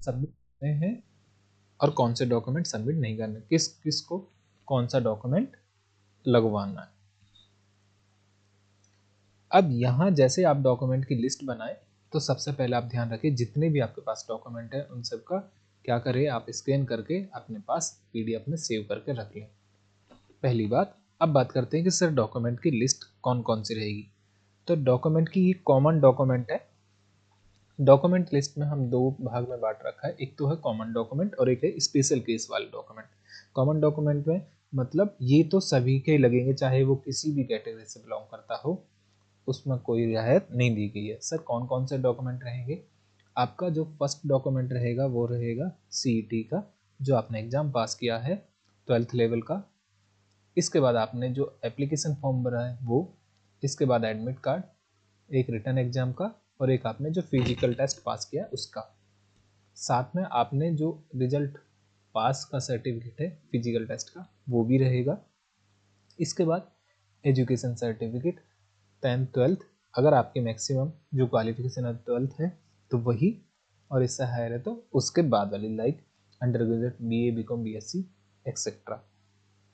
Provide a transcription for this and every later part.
Submit करने हैं और कौन से डॉक्यूमेंट सबमिट नहीं करने, किस किस को कौन सा डॉक्यूमेंट लगवाना है। अब यहाँ जैसे आप डॉक्यूमेंट की लिस्ट बनाए तो सबसे पहले आप ध्यान रखिए जितने भी आपके पास डॉक्यूमेंट है उन सब का क्या करें, आप स्कैन करके अपने पास PDF में सेव करके रख लें। पहली बात, अब बात करते हैं कि सर डॉक्यूमेंट की लिस्ट कौन कौन सी रहेगी। तो डॉक्यूमेंट की ये कॉमन डॉक्यूमेंट है। डॉक्यूमेंट लिस्ट में हम दो भाग में बांट रखा है, एक तो है कॉमन डॉक्यूमेंट और एक है स्पेशल केस वाले डॉक्यूमेंट। कॉमन डॉक्यूमेंट में मतलब ये तो सभी के लगेंगे, चाहे वो किसी भी कैटेगरी से बिलोंग करता हो, उसमें कोई रियायत नहीं दी गई है। सर कौन कौन से डॉक्यूमेंट रहेंगे, आपका जो फर्स्ट डॉक्यूमेंट रहेगा वो रहेगा CET का, जो आपने एग्जाम पास किया है 12th लेवल का। इसके बाद आपने जो एप्लीकेशन फॉर्म भरा है वो, इसके बाद एडमिट कार्ड, एक रिटर्न एग्जाम का और एक आपने जो फिजिकल टेस्ट पास किया उसका। साथ में आपने जो रिजल्ट पास का सर्टिफिकेट है फिजिकल टेस्ट का वो भी रहेगा। इसके बाद एजुकेशन सर्टिफिकेट 10th 12th, अगर आपकी मैक्सिमम जो क्वालिफिकेशन है 12th है तो वही, और इससे हायर है तो उसके बाद वाली like under graduate BA BCom BSc etcetera.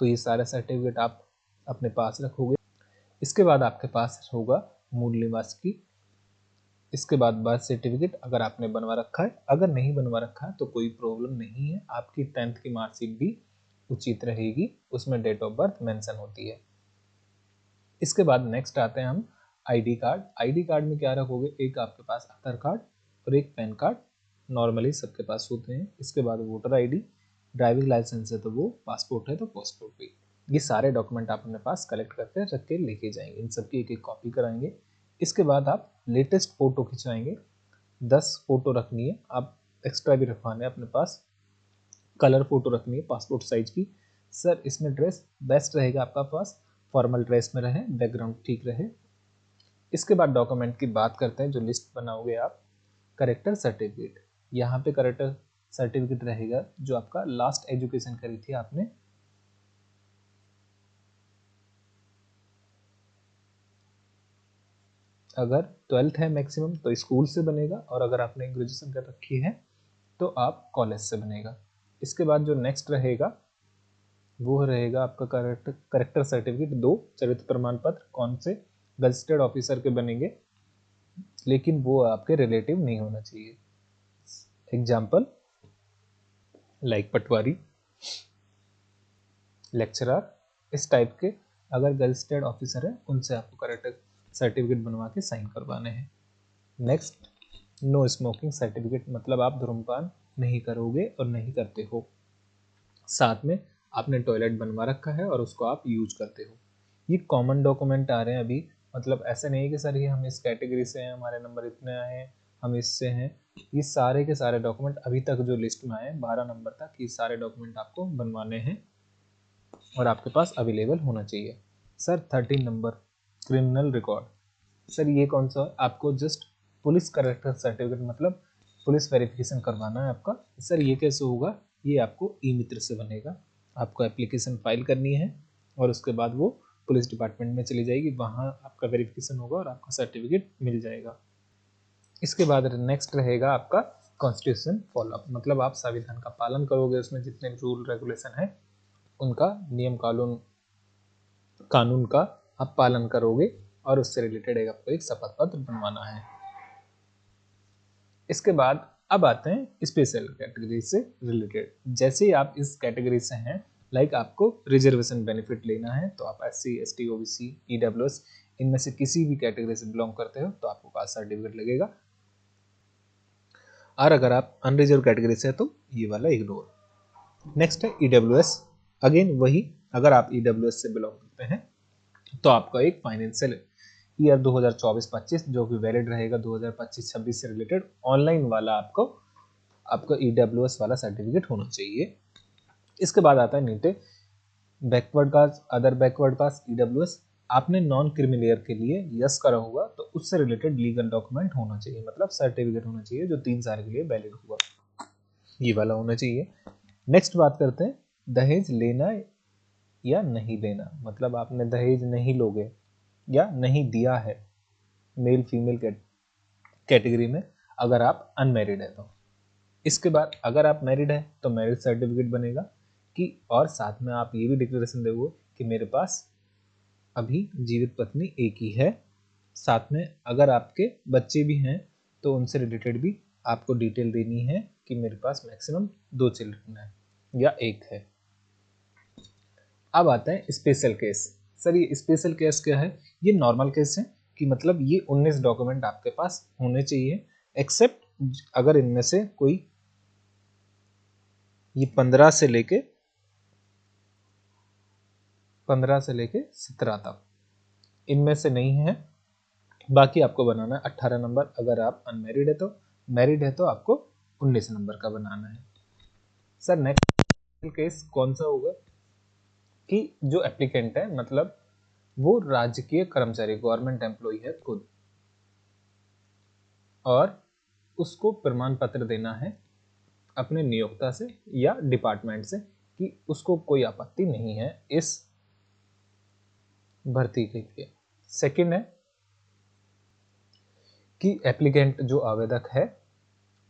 तो ये सारा सर्टिफिकेट आप अपने पास रखोगे। इसके बाद आपके पास होगा मूल निवास की। इसके बाद बर्थ सर्टिफिकेट अगर आपने बनवा रखा है, अगर नहीं बनवा रखा है तो कोई प्रॉब्लम नहीं है, आपकी 10th की मार्कशीट भी उचित रहेगी, उसमें डेट ऑफ बर्थ मेंशन होती है। इसके बाद नेक्स्ट आते हैं हम ID कार्ड। ID कार्ड में क्या रखोगे, एक आपके पास आधार कार्ड और एक पैन कार्ड, नॉर्मली सबके पास होते हैं। इसके बाद वोटर ID, ड्राइविंग लाइसेंस है तो वो, पासपोर्ट है तो पासपोर्ट भी। ये सारे डॉक्यूमेंट आप अपने पास कलेक्ट करके रख के लेके जाएंगे, इन सबकी एक एक कॉपी कराएंगे। इसके बाद आप लेटेस्ट फोटो खिंचवाएंगे, 10 फोटो रखनी है, आप एक्स्ट्रा भी रखवाने हैं अपने पास। कलर फोटो रखनी है पासपोर्ट साइज की। सर इसमें ड्रेस बेस्ट रहेगा आपका पास, फॉर्मल ड्रेस में रहे, बैकग्राउंड ठीक रहे। इसके बाद डॉक्यूमेंट की बात करते हैं जो लिस्ट बनाओगे आप। करेक्टर सर्टिफिकेट, यहाँ पे करेक्टर सर्टिफिकेट रहेगा जो आपका लास्ट एजुकेशन करी थी आपने, अगर 12th है मैक्सिमम तो स्कूल से बनेगा, और अगर आपने ग्रेजुएशन कर रखी है तो आप कॉलेज से बनेगा। इसके बाद जो नेक्स्ट रहेगा वो रहेगा आपका करेक्टर सर्टिफिकेट 2, चरित्र प्रमाण पत्र, कौन से गजटेड ऑफिसर के बनेंगे, लेकिन वो आपके रिलेटिव नहीं होना चाहिए। एग्जाम्पल लाइक पटवारी, लेक्चरर, इस टाइप के अगर गजटेड ऑफिसर है उनसे आपको करेक्टर सर्टिफिकेट बनवा के साइन करवाने हैं। नेक्स्ट, नो स्मोकिंग सर्टिफिकेट, मतलब आप धूम्रपान नहीं करोगे और नहीं करते हो, साथ में आपने टॉयलेट बनवा रखा है और उसको आप यूज करते हो। ये कॉमन डॉक्यूमेंट आ रहे हैं अभी, मतलब ऐसे नहीं कि सर ये हम इस कैटेगरी से हैं, हमारे नंबर इतने आए हैं, हम इससे हैं। ये सारे के सारे डॉक्यूमेंट अभी तक जो लिस्ट में आए 12 नंबर तक, ये सारे डॉक्यूमेंट आपको बनवाने हैं और आपके पास अवेलेबल होना चाहिए। Sir 13 number criminal record, sir ये कौन सा, आपको जस्ट पुलिस करेक्टर सर्टिफिकेट, मतलब पुलिस वेरिफिकेशन करवाना है आपका। सर ये कैसे होगा, ये आपको ई-मित्र से बनेगा, आपको एप्लीकेशन फाइल करनी है और उसके बाद वो पुलिस डिपार्टमेंट में चली जाएगी, वहाँ आपका वेरिफिकेशन होगा और आपका सर्टिफिकेट मिल जाएगा। इसके बाद नेक्स्ट रहेगा आपका कॉन्स्टिट्यूशन फॉलोअप, मतलब आप संविधान का पालन करोगे, उसमें जितने रूल रेगुलेशन है उनका नियम कानून का आप पालन करोगे और उससे रिलेटेड आपको एक शपथ पत्र बनवाना है। इसके बाद अब आते हैं स्पेशल कैटेगरी से रिलेटेड। जैसे ही आप इस कैटेगरी से हैं, लाइक आपको रिजर्वेशन बेनिफिट लेना है तो आप SC ST OBC EWS इनमें से किसी भी कैटेगरी से बिलोंग करते हो तो आपको कास्ट सर्टिफिकेट लगेगा, और अगर आप अनरिजर्व कैटेगरी से है तो ये वाला इग्नोर। नेक्स्ट है EWS, अगेन वही, अगर आप EWS से बिलोंग करते हैं तो आपका एक फाइनेंशियल ईयर 2024-25 जो कि वैलिड रहेगा 2025-26 से रिलेटेड ऑनलाइन वाला आपको EWS वाला सर्टिफिकेट होना चाहिए। इसके बाद आता है नीटे backward caste, other backward caste EWS, आपने नॉन क्रिमिलियर के लिए यस करा होगा तो उससे रिलेटेड लीगल डॉक्यूमेंट होना चाहिए, मतलब सर्टिफिकेट होना चाहिए जो 3 साल के लिए वैलिड होगा, ये वाला होना चाहिए। नेक्स्ट बात करते हैं दहेज लेना या नहीं लेना, मतलब आपने दहेज नहीं लोगे या नहीं दिया है मेल फीमेल कैटेगरी में, अगर आप अनमैरिड है तो इसके बाद अगर आप मैरिड है तो मैरिज सर्टिफिकेट बनेगा कि, और साथ में आप ये भी डिक्लेरेशन दोगे कि मेरे पास अभी जीवित पत्नी एक ही है। साथ में अगर आपके बच्चे भी हैं तो उनसे रिलेटेड भी आपको डिटेल देनी है कि मेरे पास मैक्सिमम 2 चिल्ड्रन है या एक है। अब आते हैं स्पेशल केस। सर ये स्पेशल केस क्या है? ये नॉर्मल केस है कि मतलब ये 19 डॉक्यूमेंट आपके पास होने चाहिए, एक्सेप्ट अगर इनमें से कोई ये 15 से लेके 17 तक इनमें से नहीं है, बाकी आपको बनाना है 18 नंबर। अगर आप अनमैरिड है तो, मैरिड है तो आपको 19 नंबर का बनाना है। सर नेक्स्ट केस कौन सा होगा कि जो एप्लीकेंट है मतलब वो राजकीय कर्मचारी गवर्नमेंट एम्प्लॉय है खुद, और उसको प्रमाण पत्र देना है अपने नियोक्ता से या डिपार्टमेंट से कि उसको कोई आपत्ति नहीं है इस भर्ती के लिए। सेकंड है कि एप्लीकेंट जो आवेदक है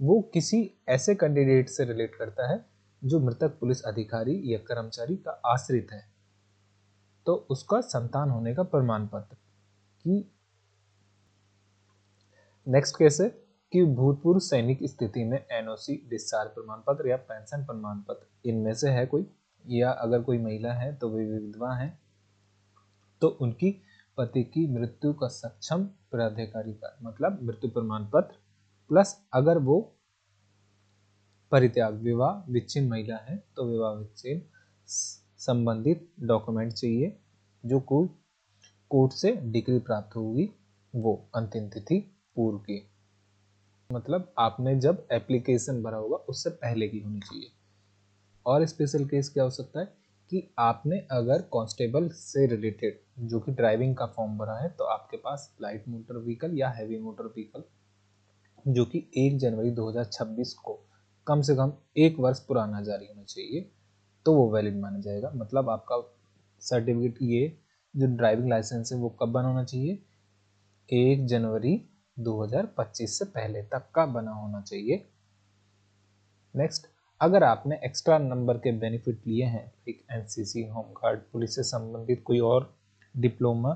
वो किसी ऐसे कैंडिडेट से रिलेट करता है जो मृतक पुलिस अधिकारी या कर्मचारी का आश्रित है, तो उसका संतान होने का प्रमाण पत्र कि। नेक्स्ट केस है कि भूतपूर्व सैनिक स्थिति में एनओसी, डिस्चार्ज प्रमाण पत्र या पेंशन प्रमाण पत्र इनमें से है कोई, या अगर कोई महिला है तो वे विधवा है तो उनकी पति की मृत्यु का सक्षम प्राधिकारी का मतलब मृत्यु प्रमाण पत्र, प्लस अगर वो परित्याग विवाह विच्छिन्न महिला है तो विवाह विच्छिन्न संबंधित डॉक्यूमेंट चाहिए जो कोर्ट से डिग्री प्राप्त होगी वो अंतिम तिथि पूर्व की, मतलब आपने जब एप्लीकेशन भरा होगा उससे पहले की होनी चाहिए। और स्पेशल केस क्या हो सकता है कि आपने अगर कांस्टेबल से रिलेटेड जो कि ड्राइविंग का फॉर्म भरा है तो आपके पास लाइट मोटर व्हीकल या हैवी मोटर व्हीकल जो कि 1 जनवरी 2026 को कम से कम 1 वर्ष पुराना जारी होना चाहिए तो वो वैलिड माना जाएगा। मतलब आपका सर्टिफिकेट ये जो ड्राइविंग लाइसेंस है वो कब बना होना चाहिए? 1 जनवरी 2025 से पहले तक का बना होना चाहिए। नेक्स्ट, अगर आपने एक्स्ट्रा नंबर के बेनिफिट लिए हैं लाइक एनसीसी, होमगार्ड, पुलिस से संबंधित कोई और डिप्लोमा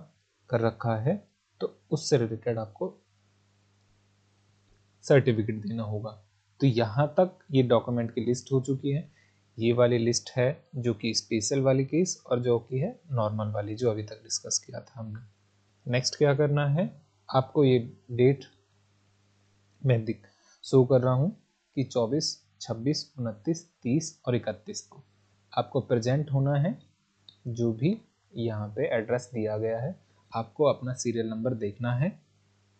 कर रखा है तो उससे रिलेटेड आपको सर्टिफिकेट देना होगा। तो यहाँ तक ये डॉक्यूमेंट की लिस्ट हो चुकी है। ये वाली लिस्ट है जो कि स्पेशल वाली केस और जो कि है नॉर्मल वाली जो अभी तक डिस्कस किया था हमने। नेक्स्ट क्या करना है, आपको ये डेट मैं शो कर रहा हूँ कि 24, 26, 29, 30 और 31 को आपको प्रेजेंट होना है। जो भी यहाँ पे एड्रेस दिया गया है आपको अपना सीरियल नंबर देखना है।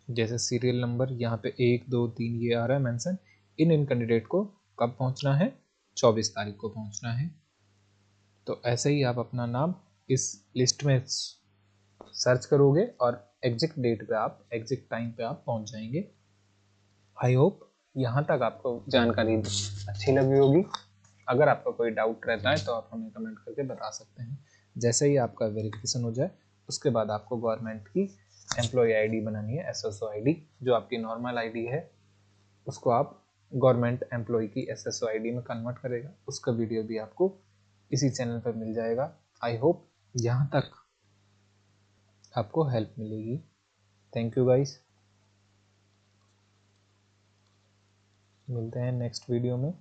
जैसे सीरियल नंबर यहाँ पे 1, 2, 3 ये आ रहा है मेंशन। इन कैंडिडेट को कब पहुँचना है? 24 तारीख को पहुँचना है। तो ऐसे ही आप अपना नाम इस लिस्ट में सर्च करोगे और एग्जैक्ट डेट पे आप एग्जैक्ट टाइम पे आप पहुँच जाएंगे। आई होप यहाँ तक आपको जानकारी अच्छी लगी होगी। अगर आपका कोई डाउट रहता है तो आप हमें कमेंट करके बता सकते हैं। जैसे ही आपका वेरिफिकेशन हो जाए उसके बाद आपको गवर्नमेंट की एम्प्लॉय आईडी बनानी है, एसएसओ आईडी। जो आपकी नॉर्मल आईडी है उसको आप गवर्नमेंट एम्प्लॉय की एसएसओ आईडी में कन्वर्ट करेगा। उसका वीडियो भी आपको इसी चैनल पर मिल जाएगा। आई होप यहाँ तक आपको हेल्प मिलेगी। थैंक यू गाइस, मिलते हैं नेक्स्ट वीडियो में।